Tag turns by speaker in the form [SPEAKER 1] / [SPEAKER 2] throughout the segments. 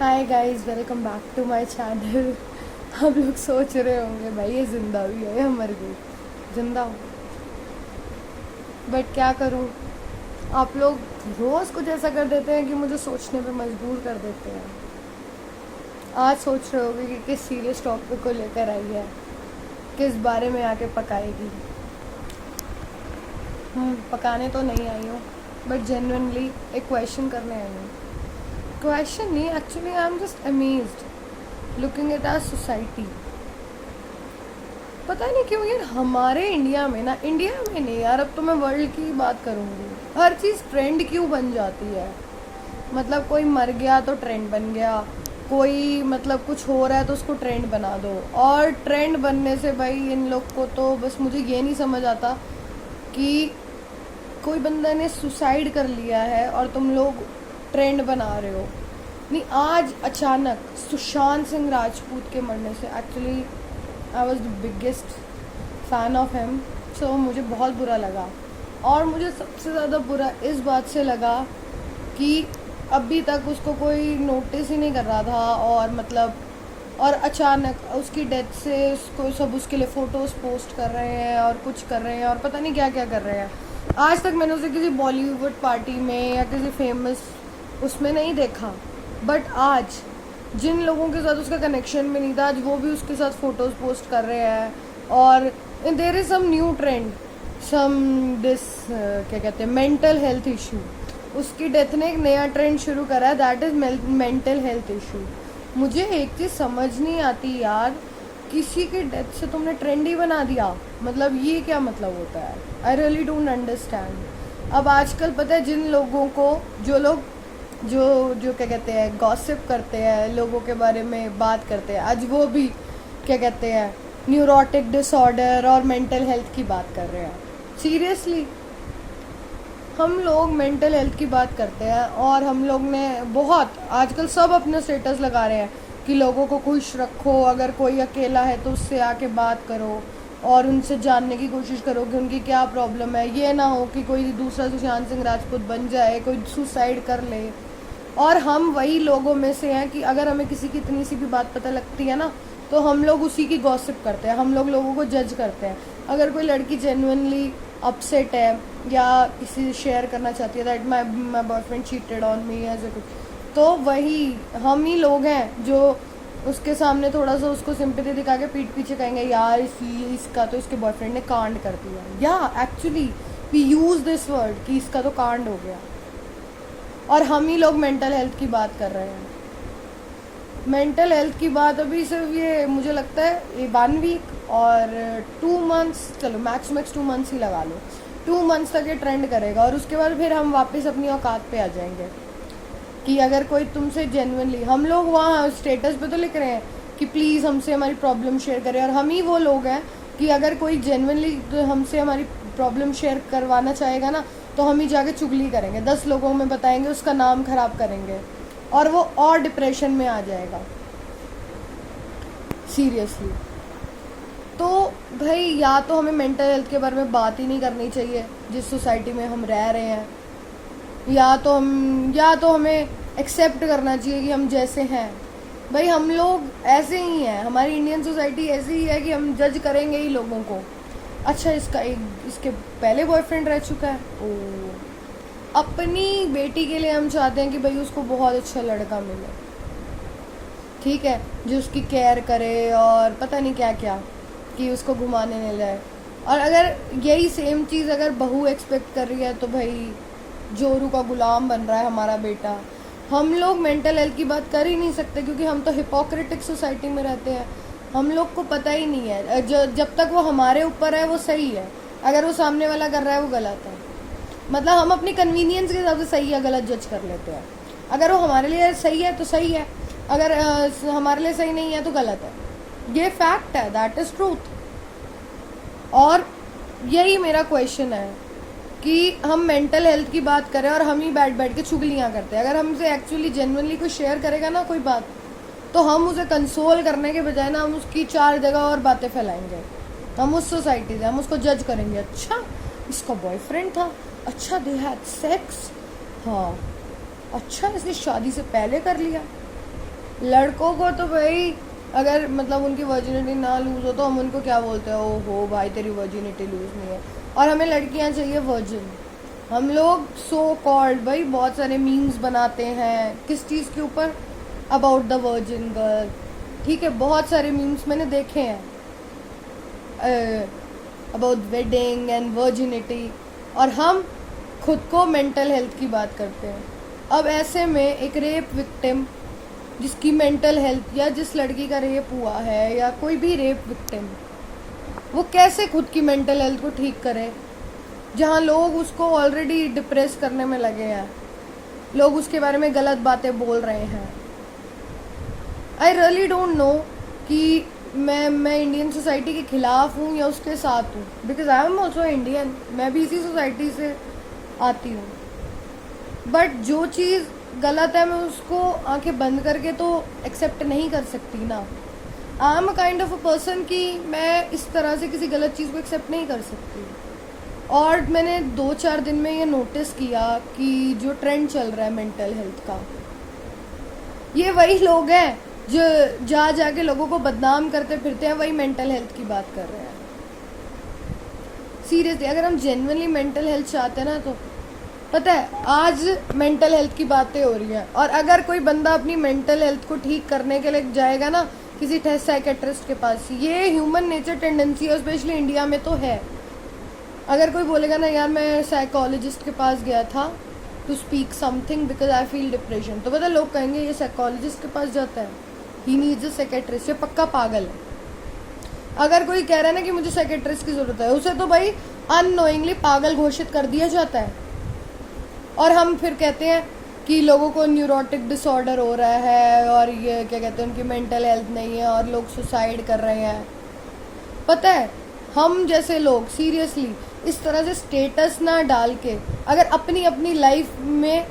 [SPEAKER 1] Hi guys, welcome back to my channel. आप लोग सोच रहे होंगे भाई ये जिंदा भी है या मर गई। जिंदा हूँ, बट क्या करूँ। आप लोग रोज़ कुछ ऐसा कर देते हैं कि मुझे सोचने पे मजबूर कर देते हैं। आज सोच रहे होगे कि किस सीरियस टॉपिक को लेकर आई है, किस बारे में आके पकाएगी। पकाने तो नहीं आई हूँ, बट जेन्युइनली एक क्वेश्चन करने आई हूँ। क्वेश्चन नहीं, actually I am just amazed looking at our society. पता नहीं क्यों यार, हमारे इंडिया में नहीं यार, अब तो मैं वर्ल्ड की बात करूँगी। हर चीज़ ट्रेंड क्यों बन जाती है। मतलब कोई मर गया तो ट्रेंड बन गया, कोई मतलब कुछ हो रहा है तो उसको ट्रेंड बना दो। और ट्रेंड बनने से भाई इन लोग को तो बस मुझे ये नहीं समझ आता कि कोई बंदा ने सुसाइड कर लिया है और तुम लोग ट्रेंड बना रहे हो। नहीं, आज अचानक सुशांत सिंह राजपूत के मरने से actually I was the biggest fan of him, so मुझे बहुत बुरा लगा। और मुझे सबसे ज़्यादा बुरा इस बात से लगा कि अभी तक उसको कोई नोटिस ही नहीं कर रहा था, और अचानक उसकी डेथ से उसको सब उसके लिए फ़ोटोज़ पोस्ट कर रहे हैं और कुछ कर रहे हैं और पता नहीं क्या क्या कर रहे हैं। आज तक मैंने उसे किसी बॉलीवुड पार्टी में या किसी फेमस उसमें नहीं देखा, बट आज जिन लोगों के साथ उसका कनेक्शन में नहीं था, आज वो भी उसके साथ फ़ोटोज़ पोस्ट कर रहे हैं। और there is some new trend, some this क्या कहते हैं, मेंटल हेल्थ इशू। उसकी डेथ ने एक नया ट्रेंड शुरू करा है, that is mental health issue. मुझे एक चीज़ समझ नहीं आती यार, किसी की डेथ से तुमने ट्रेंड ही बना दिया, मतलब ये क्या मतलब होता है। I really don't understand. अब आजकल पता है जिन लोगों को, जो क्या कहते हैं, गॉसिप करते हैं, लोगों के बारे में बात करते हैं, आज वो भी क्या कहते हैं, न्यूरोटिक डिसऑर्डर और मेंटल हेल्थ की बात कर रहे हैं। सीरियसली हम लोग मेंटल हेल्थ की बात करते हैं और हम लोग ने बहुत आजकल सब अपने स्टेटस लगा रहे हैं कि लोगों को खुश रखो, अगर कोई अकेला है तो उससे आके बात करो और उनसे जानने की कोशिश करो कि उनकी क्या प्रॉब्लम है। ये ना हो कि कोई दूसरा सुशांत सिंह राजपूत बन जाए, कोई सुसाइड कर ले। और हम वही लोगों में से हैं कि अगर हमें किसी की इतनी सी भी बात पता लगती है ना, तो हम लोग उसी की गॉसिप करते हैं, हम लोग लोगों को जज करते हैं। अगर कोई लड़की जेन्युइनली अपसेट है या किसी से शेयर करना चाहती है that my boyfriend cheated on me ऐसे कुछ, तो वही हम ही लोग हैं जो उसके सामने थोड़ा सा उसको सिंपैथी दिखा के पीठ पीछे कहेंगे यार इसका तो इसके बॉयफ्रेंड ने कांड कर दिया। या actually we use this word कि इसका तो कांड हो गया। और हम ही लोग मेंटल हेल्थ की बात कर रहे हैं। मेंटल हेल्थ की बात अभी सिर्फ ये मुझे लगता है ये 1 वीक और 2 मंथ्स, चलो मैक्स 2 मंथ्स ही लगा लो, 2 मंथ्स तक ये ट्रेंड करेगा और उसके बाद फिर हम वापस अपनी औकात पे आ जाएंगे। कि अगर कोई तुमसे जेन्युइनली, हम लोग वहाँ स्टेटस पे तो लिख रहे हैं कि प्लीज़ हमसे हमारी प्रॉब्लम शेयर करें, और हम ही वो लोग हैं कि अगर कोई जेन्युइनली हमसे हमारी प्रॉब्लम शेयर करवाना चाहेगा ना, तो हम ही जाके चुगली करेंगे, 10 लोगों में बताएंगे, उसका नाम खराब करेंगे और वो और डिप्रेशन में आ जाएगा। सीरियसली तो भाई, या तो हमें मेंटल हेल्थ के बारे में बात ही नहीं करनी चाहिए जिस सोसाइटी में हम रह रहे हैं, या तो हमें एक्सेप्ट करना चाहिए कि हम जैसे हैं। भाई हम लोग ऐसे ही हैं, हमारी इंडियन सोसाइटी ऐसी ही है कि हम जज करेंगे ही लोगों को। अच्छा, इसके पहले बॉयफ्रेंड रह चुका है, ओ, अपनी बेटी के लिए हम चाहते हैं कि भाई उसको बहुत अच्छा लड़का मिले, ठीक है, जो उसकी केयर करे और पता नहीं क्या क्या, कि उसको घुमाने ले जाए। और अगर यही सेम चीज़ अगर बहू एक्सपेक्ट कर रही है तो भाई जोरू का गुलाम बन रहा है हमारा बेटा। हम लोग मेंटल हेल्थ की बात कर ही नहीं सकते क्योंकि हम तो हिपोक्रेटिक सोसाइटी में रहते हैं। हम लोग को पता ही नहीं है, जब तक वो हमारे ऊपर है वो सही है, अगर वो सामने वाला कर रहा है वो गलत है। मतलब हम अपनी कन्वीनियंस के हिसाब से सही या गलत जज कर लेते हैं। अगर वो हमारे लिए सही है तो सही है, अगर हमारे लिए सही नहीं है तो गलत है। ये फैक्ट है, दैट इज़ ट्रूथ। और यही मेरा क्वेश्चन है कि हम मेंटल हेल्थ की बात करें और हम ही बैठ के चुगलियाँ करते हैं। अगर हमसे एक्चुअली जेन्युइनली कोई शेयर करेगा ना कोई बात, तो हम उसे कंसोल करने के बजाय ना हम उसकी 4 जगह और बातें फैलाएंगे। हम उस सोसाइटी से हम उसको जज करेंगे, अच्छा इसका बॉयफ्रेंड था, अच्छा दे हैड सेक्स, हाँ अच्छा इसने शादी से पहले कर लिया, लड़कों को तो भाई अगर मतलब उनकी वर्जिनिटी ना लूज हो तो हम उनको क्या बोलते हैं, ओ हो भाई तेरी वर्जिनिटी लूज नहीं है। और हमें लड़कियां चाहिए वर्जिन। हम लोग सो कॉल्ड भाई बहुत सारे मीम्स बनाते हैं किस चीज़ के ऊपर, अबाउट द वर्जिन गर्ल। ठीक है, बहुत सारे मीम्स मैंने देखे हैं अबाउट वेडिंग एंड वर्जिनिटी, और हम खुद को मेंटल हेल्थ की बात करते हैं। अब ऐसे में एक रेप विक्टिम जिसकी मेंटल हेल्थ, या जिस लड़की का रेप हुआ है या कोई भी रेप विक्टिम, वो कैसे खुद की मेंटल हेल्थ को ठीक करे, जहाँ लोग उसको ऑलरेडी डिप्रेस करने में लगे हैं, लोग उसके बारे में गलत बातें बोल रहे हैं। आई रियली डोंट नो कि मैं इंडियन सोसाइटी के खिलाफ हूँ या उसके साथ हूँ, because I am also Indian, मैं भी इसी सोसाइटी से आती हूँ। बट जो चीज़ गलत है मैं उसको आंखें बंद करके तो एक्सेप्ट नहीं कर सकती ना। I am a kind of a person कि मैं इस तरह से किसी गलत चीज़ को एक्सेप्ट नहीं कर सकती। और मैंने 2-4 दिन में ये नोटिस किया कि जो ट्रेंड चल रहा है मेंटल हेल्थ का, ये वही लोग हैं जो जाके लोगों को बदनाम करते फिरते हैं, वही मेंटल हेल्थ की बात कर रहे हैं। सीरियसली अगर हम जेन्युइनली मेंटल हेल्थ चाहते हैं ना, तो पता है आज मेंटल हेल्थ की बातें हो रही हैं, और अगर कोई बंदा अपनी मेंटल हेल्थ को ठीक करने के लिए जाएगा ना किसी साइकेट्रिस्ट के पास, ये ह्यूमन नेचर टेंडेंसी है, स्पेशली इंडिया में तो है। अगर कोई बोलेगा ना यार मैं साइकोलॉजिस्ट के पास गया था to speak something because I feel depression, तो पता लोग कहेंगे ये साइकोलॉजिस्ट के पास जाता है, ही नीड्स अ साइकेट्रिस्ट, ये पक्का पागल है। अगर कोई कह रहा है ना कि मुझे साइकेट्रिस्ट की जरूरत है, उसे तो भाई अननोइंगली पागल घोषित कर दिया जाता है। और हम फिर कहते हैं कि लोगों को न्यूरोटिक डिसऑर्डर हो रहा है, और ये क्या कहते हैं उनकी मेंटल हेल्थ नहीं है, और लोग सुसाइड कर रहे हैं। पता है हम जैसे लोग सीरियसली इस तरह से स्टेटस ना डाल के अगर अपनी अपनी लाइफ में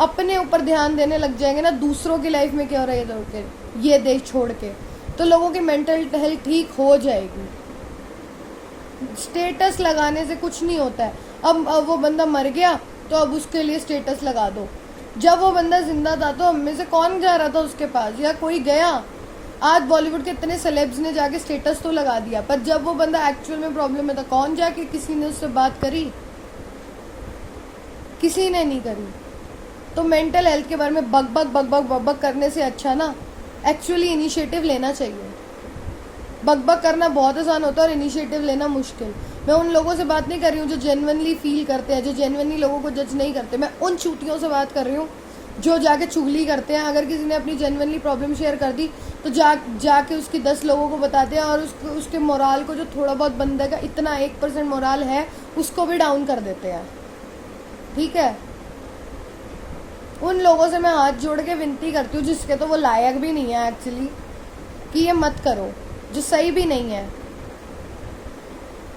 [SPEAKER 1] अपने ऊपर ध्यान देने लग जाएंगे ना, दूसरों की लाइफ में क्या हो रहा है ये देख छोड़ के, तो लोगों की मेंटल हेल्थ ठीक हो जाएगी। स्टेटस लगाने से कुछ नहीं होता है। अब वो बंदा मर गया तो अब उसके लिए स्टेटस लगा दो। जब वो बंदा जिंदा था तो हम में से कौन जा रहा था उसके पास, या कोई गया? आज बॉलीवुड के इतने सेलेब्स ने जाके स्टेटस तो लगा दिया, पर जब वो बंदा एक्चुअल में प्रॉब्लम में था, कौन जाके किसी ने उससे बात करी? किसी ने नहीं करी। तो मेंटल हेल्थ के बारे में बक करने से अच्छा ना एक्चुअली इनिशिएटिव लेना चाहिए। बक करना बहुत आसान होता है और इनिशिएटिव लेना मुश्किल। मैं उन लोगों से बात नहीं कर रही हूँ जो जेन्युइनली फील करते हैं, जो जेन्युइनली लोगों को जज नहीं करते। मैं उन चूतियों से बात कर रही हूँ जो जाके चुगली करते हैं। अगर किसी ने अपनी जेन्युइनली प्रॉब्लम शेयर कर दी तो जाके उसकी 10 लोगों को बताते हैं, और उसके मोराल को, जो थोड़ा बहुत बंदे का इतना 1% मोराल है, उसको भी डाउन कर देते हैं। ठीक है, उन लोगों से मैं हाथ जोड़ के विनती करती हूँ जिसके तो वो लायक भी नहीं है एक्चुअली, कि ये मत करो, जो सही भी नहीं है।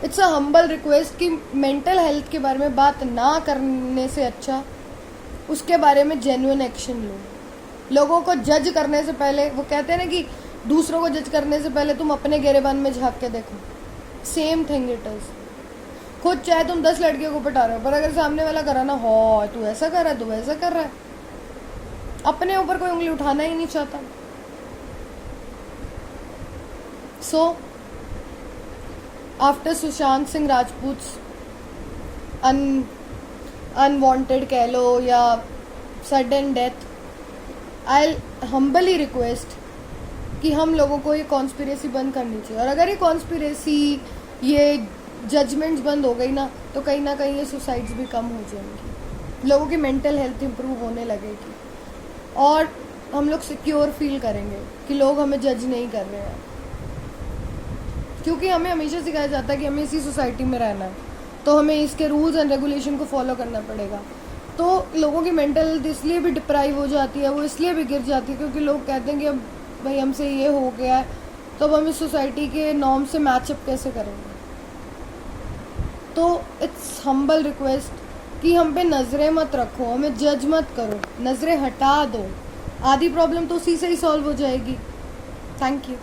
[SPEAKER 1] इट्स अ हम्बल रिक्वेस्ट कि मेंटल हेल्थ के बारे में बात ना करने से अच्छा उसके बारे में जेन्युइन एक्शन लो। लोगों को जज करने से पहले, वो कहते हैं ना कि दूसरों को जज करने से पहले तुम अपने गिरेबान में झांक के देखो। Same thing it is. खुद चाहे तुम 10 लड़कियों को पटा रहे हो, पर अगर सामने वाला करा ना, हो तू ऐसा कर रहा है, तू वैसा कर रहा है, अपने ऊपर कोई उंगली उठाना ही नहीं चाहता। So after Sushant Singh Rajput unwanted कह लो या sudden death, I humbly request कि हम लोगों को ये कॉन्स्पिरेसी बंद करनी चाहिए। और अगर ये कॉन्स्पिरेसी, ये जजमेंट्स बंद हो गई ना, तो कहीं ना कहीं ये सुसाइड्स भी कम हो जाएंगी, लोगों की मेंटल हेल्थ इंप्रूव होने लगेगी, और हम लोग सिक्योर फील करेंगे कि लोग हमें जज नहीं कर रहे हैं। क्योंकि हमें हमेशा सिखाया जाता है कि हमें इसी सोसाइटी में रहना है, तो हमें इसके रूल्स एंड रेगुलेशन को फॉलो करना पड़ेगा। तो लोगों की मेंटल हेल्थ इसलिए भी डिप्राइव हो जाती है, वो इसलिए भी गिर जाती है क्योंकि लोग कहते हैं कि अब भाई हमसे ये हो गया है, तो अब हम इस सोसाइटी के नॉर्म से मैचअप कैसे करेंगे। तो इट्स हम्बल रिक्वेस्ट कि हम पे नज़रें मत रखो, हमें जज मत करो, नज़रें हटा दो। आधी प्रॉब्लम तो उसी से ही सॉल्व हो जाएगी। Thank you.